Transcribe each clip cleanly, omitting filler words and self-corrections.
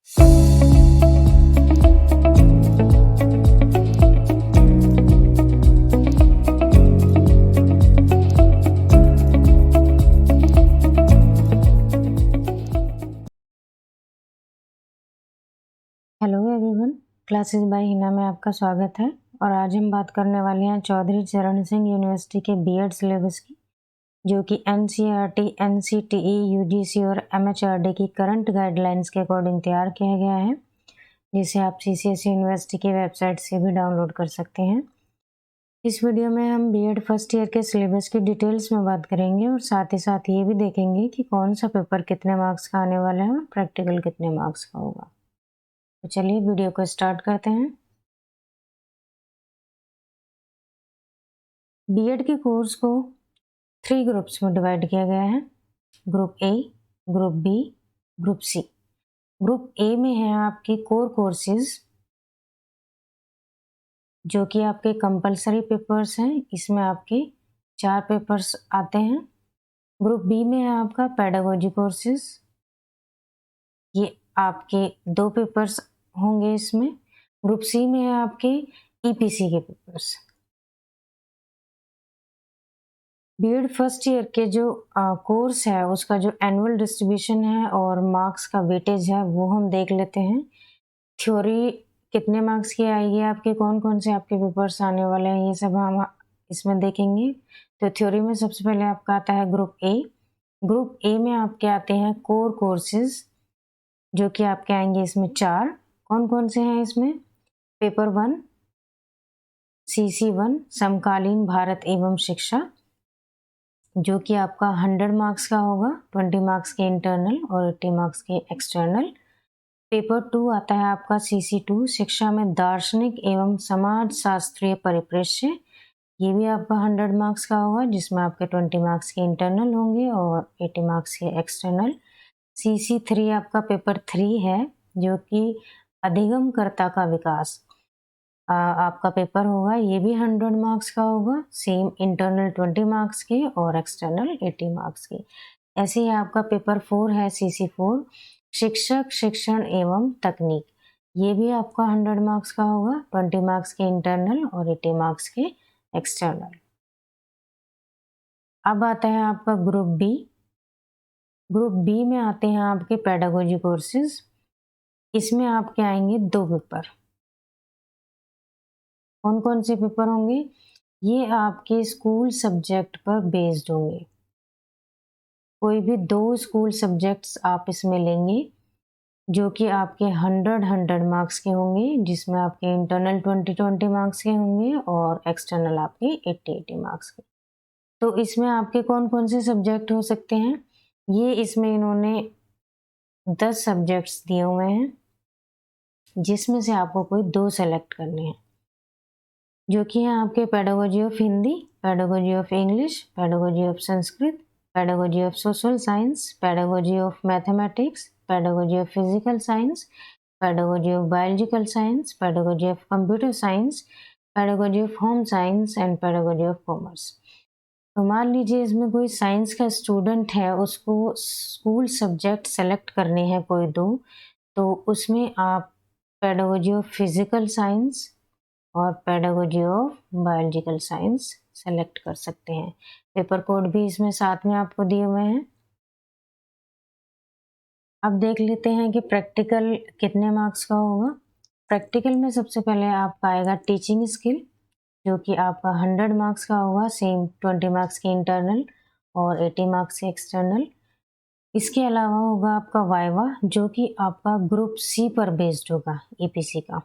Hello everyone, classes bye Hina में आपका स्वागत है। और आज हम बात करने वाले हैं चौधरी चरण सिंह यूनिवर्सिटी के बीएड सिलेबस की, जो कि एनसीईआरटी, एनसीटीई, यूजीसी और एमएचआरडी की करंट गाइडलाइंस के अकॉर्डिंग तैयार किया गया है, जिसे आप सीसीएसई यूनिवर्सिटी की वेबसाइट से भी डाउनलोड कर सकते हैं। इस वीडियो में हम बीएड फर्स्ट ईयर के सिलेबस की डिटेल्स में बात करेंगे और साथ ही साथ ये भी देखेंगे कि कौन सा पेपर कितने मार्क्स का आने वाला है और प्रैक्टिकल कितने मार्क्स का होगा। तो चलिए वीडियो को स्टार्ट करते हैं। बीएड के कोर्स को 3 ग्रुप्स में डिवाइड किया गया है, group A, group B, group C. Group A में है आपके कोर कोर्सेज, जो कि आपके कंपलसरी पेपर्स हैं। इसमें आपके 4 पेपर्स आते हैं। ग्रुप बी में है आपका पेडागोजी कोर्सेज, ये आपके 2 पेपर्स होंगे इसमें। ग्रुप सी में है आपके ईपीसी के पेपर्स। बीएड फर्स्ट ईयर के जो कोर्स है उसका जो एनुअल डिस्ट्रीब्यूशन है और मार्क्स का वेटेज है वो हम देख लेते हैं। थ्योरी कितने मार्क्स की आएगी, आपके कौन कौन से आपके पेपर्स आने वाले हैं, ये सब हम इसमें देखेंगे। तो थ्योरी में सबसे पहले आपका आता है ग्रुप ए। ग्रुप ए में आपके आते हैं कोर कोर्सेज, जो कि आपके आएंगे इसमें 4। कौन कौन से हैं इसमें? पेपर 1, CC1 समकालीन भारत एवं शिक्षा, जो कि आपका 100 मार्क्स का होगा, 20 मार्क्स के इंटरनल और 80 मार्क्स के एक्सटर्नल। पेपर 2 आता है आपका CC2 शिक्षा में दार्शनिक एवं समाज शास्त्रीय परिप्रेक्ष्य, ये भी आपका 100 मार्क्स का होगा, जिसमें आपके 20 मार्क्स के इंटरनल होंगे और 80 मार्क्स के एक्सटर्नल। CC3 आपका पेपर 3 है, जो कि अधिगमकर्ता का विकास आपका पेपर होगा, ये भी 100 मार्क्स का होगा, सेम इंटरनल 20 मार्क्स के और एक्सटर्नल 80 मार्क्स के। ऐसे ही आपका पेपर 4 है CC4 शिक्षक शिक्षण एवं तकनीक, ये भी आपका 100 मार्क्स का होगा, 20 मार्क्स के इंटरनल और 80 मार्क्स के एक्सटर्नल। अब आता है आपका ग्रुप बी। ग्रुप बी में आते हैं आपके पेडागोजी कोर्सेज। इसमें आपके आएंगे 2 पेपर। कौन कौन से पेपर होंगे? ये आपके स्कूल सब्जेक्ट पर बेस्ड होंगे। कोई भी 2 स्कूल सब्जेक्ट्स आप इसमें लेंगे, जो कि आपके 100 मार्क्स के होंगे, जिसमें आपके इंटरनल 20 मार्क्स के होंगे और एक्सटर्नल आपके 80 मार्क्स के। तो इसमें आपके कौन कौन से सब्जेक्ट हो सकते हैं? ये इसमें इन्होंने 10 सब्जेक्ट्स दिए हुए हैं, जिसमें से आपको कोई 2 सेलेक्ट करने हैं, जो कि हैं आपके pedagogy of Hindi, pedagogy of English, pedagogy of Sanskrit, pedagogy of social science, pedagogy of mathematics, pedagogy of physical science, pedagogy of biological science, pedagogy of computer science, pedagogy of home science and pedagogy of commerce. तो मान लीजिए इसमें कोई science का student है, उसको school subject select करने हैं कोई 2, तो उसमें आप पेडागोजी ऑफ फिजिकल साइंस और pedagogy of biological science select कर सकते हैं। पेपर कोड भी इसमें साथ में आपको दिए हुए हैं। अब देख लेते हैं कि प्रैक्टिकल कितने मार्क्स का होगा। प्रैक्टिकल में सबसे पहले आपका आएगा टीचिंग स्किल, जो कि आपका 100 मार्क्स का होगा, सेम 20 मार्क्स के इंटरनल और 80 मार्क्स के एक्सटर्नल। इसके अलावा होगा आपका वाइवा, जो कि आपका ग्रुप सी पर बेस्ड होगा, ईपीसी का।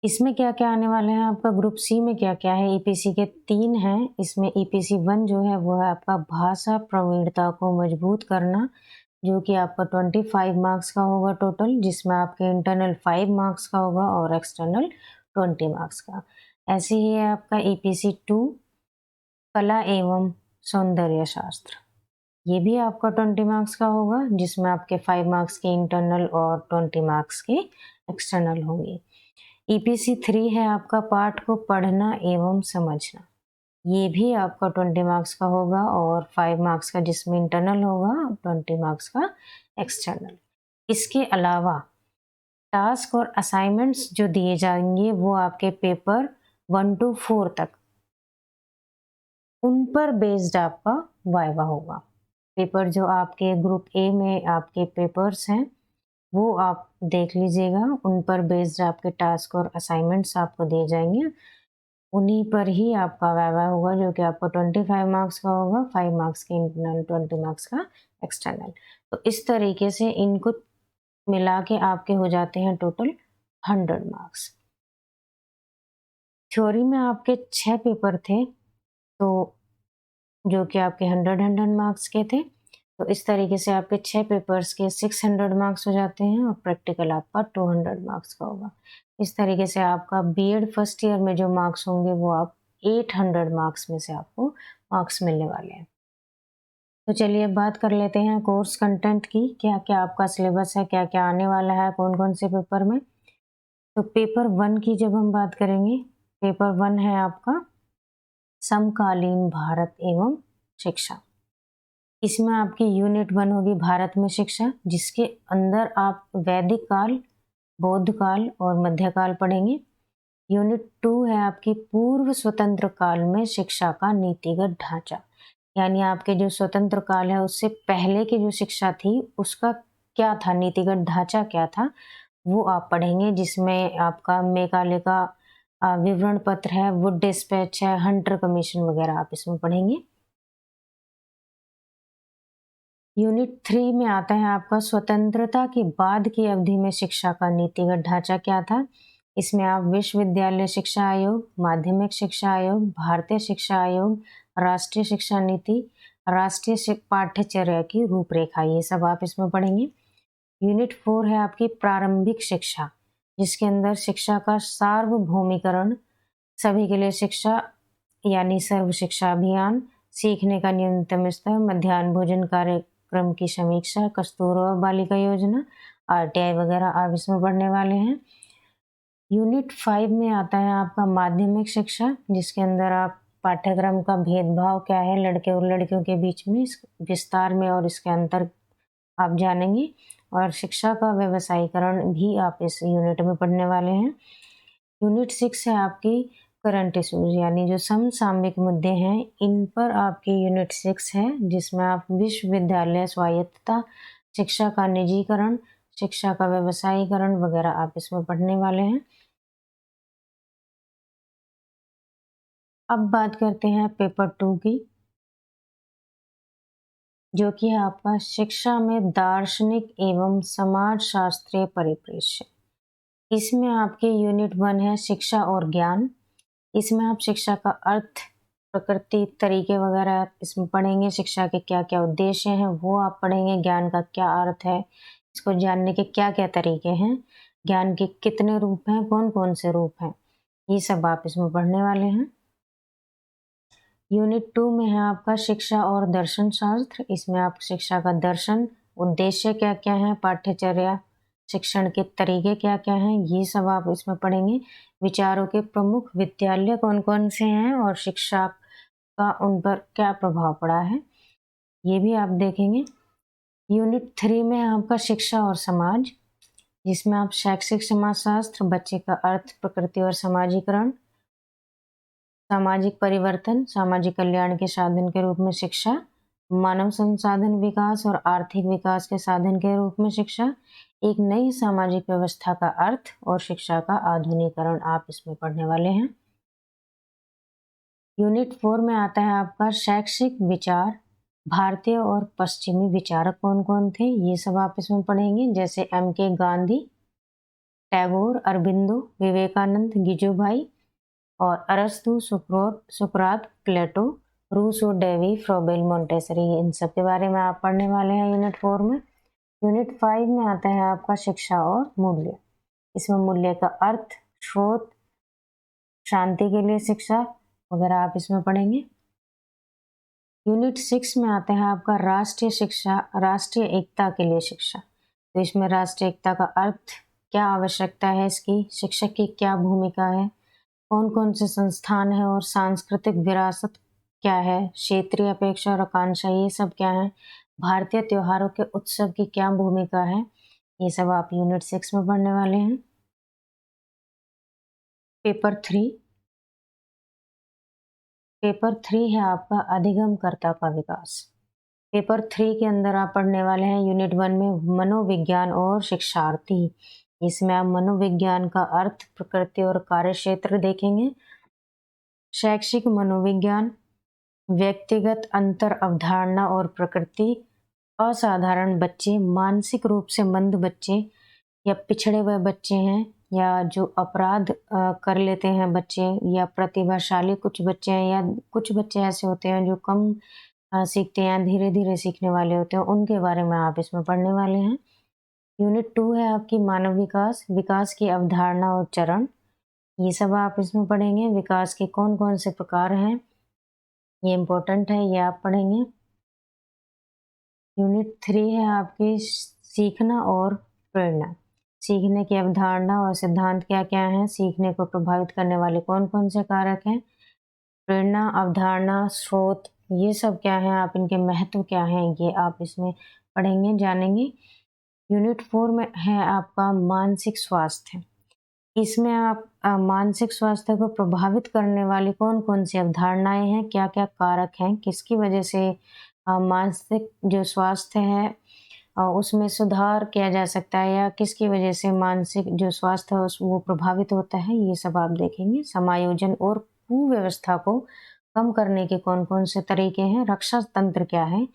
इसमें क्या क्या आने वाले हैं? आपका ग्रुप सी में क्या क्या है? ईपीसी के 3 हैं। इसमें ईपीसी 1 जो है वो है आपका भाषा प्रवीणता को मजबूत करना, जो कि आपका 25 मार्क्स का होगा टोटल, जिसमें आपके इंटरनल 5 मार्क्स का होगा और एक्सटर्नल 20 मार्क्स का। ऐसे ही है आपका ईपीसी 2 कला एवं सौंदर्य शास्त्र, ये भी आपका 20 मार्क्स का होगा, जिसमें आपके 5 मार्क्स के इंटरनल और 20 मार्क्स के एक्सटर्नल होंगे। ईपीसी 3 है आपका पाठ को पढ़ना एवं समझना, ये भी आपका 20 मार्क्स का होगा और 5 मार्क्स का जिसमें इंटरनल होगा, 20 मार्क्स का एक्सटर्नल। इसके अलावा टास्क और असाइनमेंट्स जो दिए जाएंगे वो आपके पेपर 1 to 4 तक, उन पर बेस्ड आपका वाइवा होगा। पेपर जो आपके ग्रुप ए में आपके पेपर्स हैं वो आप देख लीजिएगा, उन पर बेस्ड आपके टास्क और असाइनमेंट्स आपको दिए जाएंगे, उन्हीं पर ही आपका वाइवा होगा, जो कि आपको 25 मार्क्स का होगा, 5 मार्क्स के इंटरनल, 20 मार्क्स का एक्सटर्नल। तो इस तरीके से इनको मिला के आपके हो जाते हैं टोटल 100 मार्क्स। थ्योरी में आपके 6 पेपर थे, तो जो कि आपके 100 मार्क्स के थे। तो इस तरीके से आपके 6 पेपर्स के 600 मार्क्स हो जाते हैं और प्रैक्टिकल आपका 200 मार्क्स का होगा। इस तरीके से आपका बीएड फर्स्ट ईयर में जो मार्क्स होंगे वो आप 800 मार्क्स में से आपको मार्क्स मिलने वाले हैं। तो चलिए अब बात कर लेते हैं कोर्स कंटेंट की, क्या क्या आपका सिलेबस है, क्या क्या आने वाला है कौन कौन से पेपर में। तो पेपर 1 की जब हम बात करेंगे, पेपर 1 है आपका समकालीन भारत एवं शिक्षा। इसमें आपकी यूनिट 1 होगी भारत में शिक्षा, जिसके अंदर आप वैदिक काल, बौद्ध काल और मध्यकाल पढ़ेंगे। यूनिट 2 है आपकी पूर्व स्वतंत्र काल में शिक्षा का नीतिगत ढांचा, यानी आपके जो स्वतंत्र काल है उससे पहले की जो शिक्षा थी उसका क्या था, नीतिगत ढांचा क्या था, वो आप पढ़ेंगे, जिसमें आपका मेकाले का विवरण पत्र है, वुड डिस्पैच है, हंटर कमीशन वगैरह आप इसमें पढ़ेंगे। यूनिट 3 में आता है आपका स्वतंत्रता के बाद की अवधि में शिक्षा का नीतिगत ढांचा क्या था। इसमें आप विश्वविद्यालय शिक्षा आयोग, माध्यमिक शिक्षा आयोग, भारतीय शिक्षा आयोग, राष्ट्रीय शिक्षा नीति, राष्ट्रीय पाठ्यचर्या की रूपरेखा, ये सब आप इसमें पढ़ेंगे। यूनिट 4 है आपकी प्रारंभिक शिक्षा, जिसके अंदर शिक्षा का सार्वभौमिकरण, सभी के लिए शिक्षा यानी सर्व शिक्षा अभियान, सीखने का न्यूनतम स्तर, मध्याह्न भोजन कार्यक्रम की समीक्षा, कस्तूरबा बालिका योजना, आरटीआई वगैरह आप इसमें पढ़ने वाले हैं। यूनिट 5 में आता है आपका माध्यमिक शिक्षा, जिसके अंदर आप पाठ्यक्रम का भेदभाव क्या है लड़के और लड़कियों के बीच में, इस विस्तार में और इसके अंतर आप जानेंगे, और शिक्षा का व्यवसायीकरण भी आप इस यूनिट में पढ़ने वाले हैं। यूनिट 6 है आपकी करंट इश्यूज, यानी जो समसामयिक मुद्दे हैं, इन पर आपकी यूनिट 6 है, जिसमें आप विश्वविद्यालय स्वायत्तता, शिक्षा का निजीकरण, शिक्षा का व्यवसायीकरण वगैरह आप इसमें पढ़ने वाले हैं। अब बात करते हैं पेपर 2 की, जो कि है आपका शिक्षा में दार्शनिक एवं समाज शास्त्रीय परिप्रेक्ष्य। इसमें आपके यूनिट 1 है शिक्षा और ज्ञान। इसमें आप शिक्षा का अर्थ, प्रकृति, तरीके वगैरह इसमें पढ़ेंगे, शिक्षा के क्या क्या उद्देश्य हैं वो आप पढ़ेंगे, ज्ञान का क्या अर्थ है, इसको जानने के क्या क्या तरीके हैं, ज्ञान के कितने रूप हैं, कौन कौन से रूप हैं, ये सब आप इसमें पढ़ने वाले हैं। यूनिट 2 में है आपका शिक्षा और दर्शन शास्त्र। इसमें आप शिक्षा का दर्शन, उद्देश्य क्या क्या है, पाठ्यचर्या, शिक्षण के तरीके क्या क्या हैं, ये सब आप इसमें पढ़ेंगे। विचारों के प्रमुख विद्यालय कौन कौन से हैं और शिक्षा का उन पर क्या प्रभाव पड़ा है, ये भी आप देखेंगे। यूनिट 3 में है आपका शिक्षा और समाज, जिसमें आप शैक्षिक समाजशास्त्र, बच्चे का अर्थ, प्रकृति और समाजीकरण, सामाजिक परिवर्तन, सामाजिक कल्याण के साधन के रूप में शिक्षा, मानव संसाधन विकास और आर्थिक विकास के साधन के रूप में शिक्षा, एक नई सामाजिक व्यवस्था का अर्थ और शिक्षा का आधुनिकीकरण आप इसमें पढ़ने वाले हैं। यूनिट 4 में आता है आपका शैक्षिक विचार, भारतीय और पश्चिमी विचारक कौन कौन थे, ये सब आप इसमें पढ़ेंगे, जैसे M.K. गांधी, टैगोर, अरबिंदो, विवेकानंद, गिजुभाई और अरस्तु, सुकरात, प्लेटो, रूसो, डेवी, फ्रोबेल, मोंटेसरी, इन सब के बारे में आप पढ़ने वाले हैं यूनिट 4 में। यूनिट 5 में आता है आपका शिक्षा और मूल्य। इसमें मूल्य का अर्थ, स्रोत, शांति के लिए शिक्षा वगैरह आप इसमें पढ़ेंगे। यूनिट 6 में आता है आपका राष्ट्रीय शिक्षा, राष्ट्रीय एकता के लिए शिक्षा। तो इसमें राष्ट्रीय एकता का अर्थ, क्या आवश्यकता है इसकी, शिक्षक की क्या भूमिका है, कौन कौन से संस्थान है और सांस्कृतिक विरासत क्या है, क्षेत्रीय अपेक्षा और आकांक्षा ये सब क्या है, भारतीय त्योहारों के उत्सव की क्या भूमिका है, ये सब आप यूनिट 6 में पढ़ने वाले हैं। पेपर 3 है आपका अधिगमकर्ता का विकास। पेपर 3 के अंदर आप पढ़ने वाले हैं यूनिट 1 में मनोविज्ञान और शिक्षार्थी। इसमें आप मनोविज्ञान का अर्थ, प्रकृति और कार्यक्षेत्र देखेंगे। शैक्षिक मनोविज्ञान, व्यक्तिगत अंतर अवधारणा और प्रकृति, असाधारण बच्चे, मानसिक रूप से मंद बच्चे या पिछड़े हुए बच्चे हैं, या जो अपराध कर लेते हैं बच्चे, या प्रतिभाशाली कुछ बच्चे हैं, या कुछ बच्चे ऐसे होते हैं जो कम सीखते हैं, धीरे-धीरे सीखने वाले होते हैं, उनके बारे में आप इसमें पढ़ने वाले हैं। यूनिट 2 है आपकी मानव विकास, विकास की अवधारणा और चरण। ये सब आप इसमें पढ़ेंगे। विकास के कौन-कौन से प्रकार हैं, ये इम्पोर्टेंट है, ये आप पढ़ेंगे। यूनिट 3 है आपकी सीखना और प्रेरणा। सीखने की अवधारणा और सिद्धांत क्या-क्या हैं, सीखने को प्रभावित करने वाले कौन-कौन से कारक हैं, प्रेरणा, अवधारणा, स्रोत, ये सब क्या है, आप इनके महत्व क्या हैं, ये आप इसमें पढ़ेंगे, जानेंगे। यूनिट 4 में है आपका मानसिक स्वास्थ्य। इसमें आप मानसिक स्वास्थ्य को प्रभावित करने वाली कौन-कौन सी अवधारणाएं हैं, क्या-क्या कारक हैं, किसकी वजह से मानसिक जो स्वास्थ्य है उसमें सुधार किया जा सकता है, या किसकी वजह से मानसिक जो स्वास्थ्य है वो प्रभावित होता है, ये सब आप देखेंगे। समायोजन और कुव्यवस्था को कम करने के कौन-कौन से तरीके हैं, रक्षा तंत्र क्या है,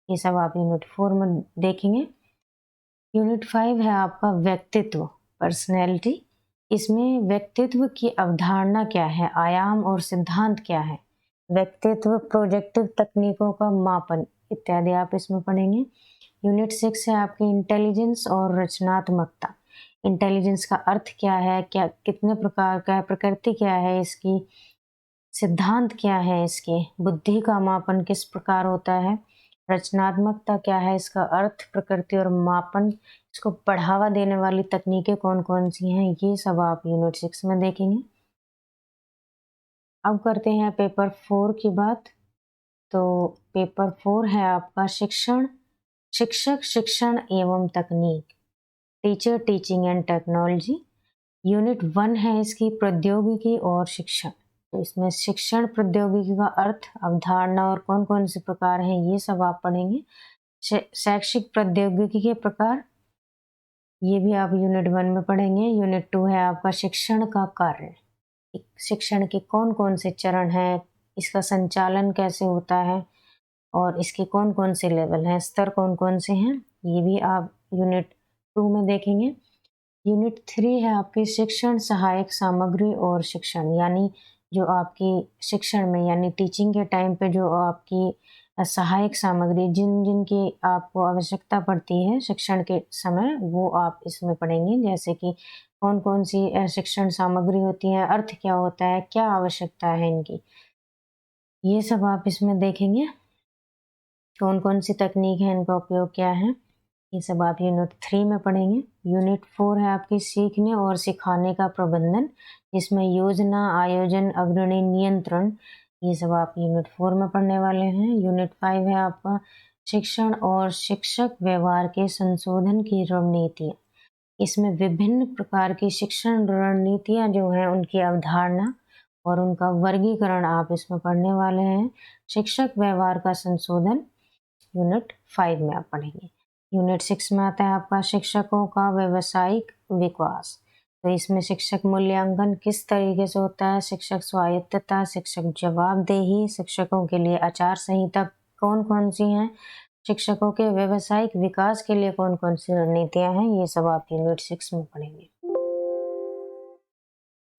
ये सब आप यूनिट 4 में देखेंगे। यूनिट 5 है आपका व्यक्तित्व, पर्सनैलिटी। इसमें व्यक्तित्व की अवधारणा क्या है, आयाम और सिद्धांत क्या है, व्यक्तित्व, प्रोजेक्टिव तकनीकों का मापन इत्यादि आप इसमें पढ़ेंगे। यूनिट 6 है आपकी इंटेलिजेंस और रचनात्मकता। इंटेलिजेंस का अर्थ क्या है, क्या कितने प्रकार का है, प्रकृति क्या है इसकी, सिद्धांत क्या है इसके, बुद्धि का मापन किस प्रकार होता है, रचनात्मकता क्या है, इसका अर्थ, प्रकृति और मापन, इसको बढ़ावा देने वाली तकनीकें कौन-कौन सी हैं, ये सब आप यूनिट 6 में देखेंगे। अब करते हैं पेपर 4 की बात। तो पेपर 4 है आपका शिक्षक, शिक्षण एवं तकनीक, teacher, teaching and technology. Unit 1 है इसकी प्रौद्योगिकी और शिक्षण। तो इसमें शिक्षण प्रौद्योगिकी का अर्थ, अवधारणा और कौन-कौन से प्रकार हैं, ये सब आप पढ़ेंगे। शैक्षिक प्रौद्योगिकी के प्रकार, ये भी आप यूनिट 1 में पढ़ेंगे। यूनिट 2 है आपका शिक्षण का कार्य, शिक्षण के कौन-कौन से चरण हैं, इसका संचालन कैसे होता है और इसके कौन-कौन से लेवल हैं, स्तर कौन-कौन से हैं, ये भी आप यूनिट 2 में देखेंगे। यूनिट 3 है आपकी शिक्षण सहायक सामग्री और शिक्षण, यानी जो आपकी शिक्षण में यानी टीचिंग के टाइम पे जो आपकी सहायक सामग्री जिनकी आपको आवश्यकता पड़ती है शिक्षण के समय, वो आप इसमें पढ़ेंगे। जैसे कि कौन-कौन सी शिक्षण सामग्री होती है, अर्थ क्या होता है, क्या आवश्यकता है इनकी, ये सब आप इसमें देखेंगे। कौन-कौन सी तकनीक है, इनका उपयोग क्या है, ये सब आप यूनिट 3 में पढ़ेंगे। यूनिट 4 है आपकी सीखने और सिखाने का प्रबंधन, जिसमें योजना, आयोजन, अग्रणी, नियंत्रण, ये सब आप यूनिट 4 में पढ़ने वाले हैं। यूनिट 5 है आपका शिक्षण और शिक्षक व्यवहार के संशोधन की रणनीतियाँ। इसमें विभिन्न प्रकार की शिक्षण रणनीतियाँ जो हैं उनकी अवधारणा और उनका वर्गीकरण आप इसमें पढ़ने वाले हैं। शिक्षक व्यवहार का संशोधन यूनिट 5 में आप पढ़ेंगे। यूनिट 6 में आता है आपका शिक्षकों का व्यावसायिक विकास। तो इसमें शिक्षक मूल्यांकन किस तरीके से होता है, शिक्षक स्वायत्तता, शिक्षक जवाबदेही, शिक्षकों के लिए आचार संहिता कौन-कौन सी हैं, शिक्षकों के व्यावसायिक विकास के लिए कौन-कौन सी रणनीतियाँ हैं, ये सब आप यूनिट 6 में पढ़ेंगे।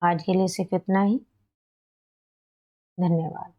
आज के लिए सिर्फ इतना ही। धन्यवाद।